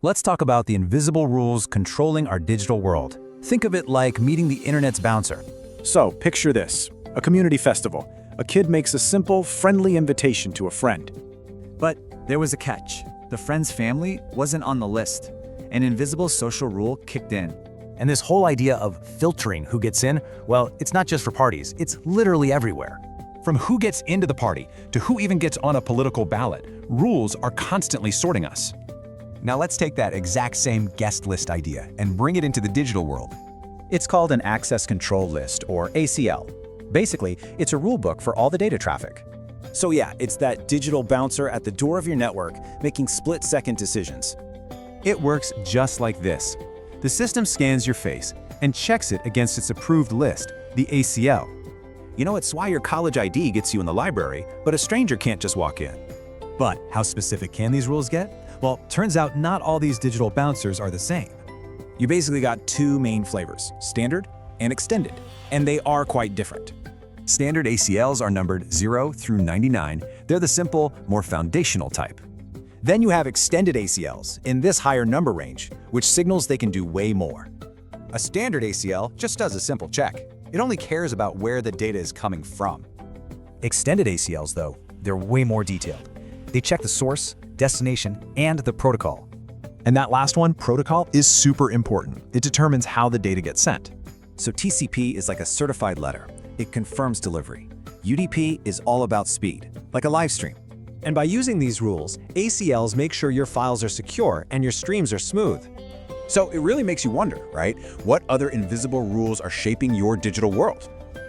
Let's talk about the invisible rules controlling our digital world. Think of it like meeting the internet's bouncer. So, picture this. A community festival. A kid makes a simple, friendly invitation to a friend. But there was a catch. The friend's family wasn't on the list. An invisible social rule kicked in. And this whole idea of filtering who gets in, well, it's not just for parties, it's literally everywhere. From who gets into the party to who even gets on a political ballot, rules are constantly sorting us. Now let's take that exact same guest list idea and bring it into the digital world. It's called an access control list, or ACL. Basically, it's a rule book for all the data traffic. So yeah, it's that digital bouncer at the door of your network making split-second decisions. It works just like this. The system scans your face and checks it against its approved list, the ACL. You know, it's why your college ID gets you in the library, but a stranger can't just walk in. But how specific can these rules get? Well, turns out not all these digital bouncers are the same. You basically got two main flavors, standard and extended, and they are quite different. Standard ACLs are numbered 0 through 99. They're the simple, more foundational type. Then you have extended ACLs in this higher number range, which signals they can do way more. A standard ACL just does a simple check. It only cares about where the data is coming from. Extended ACLs, though, they're way more detailed. They check the source, destination, and the protocol. And that last one, protocol, is super important. It determines how the data gets sent. So TCP is like a certified letter. It confirms delivery. UDP is all about speed, like a live stream. And by using these rules, ACLs make sure your files are secure and your streams are smooth. So it really makes you wonder, right? What other invisible rules are shaping your digital world?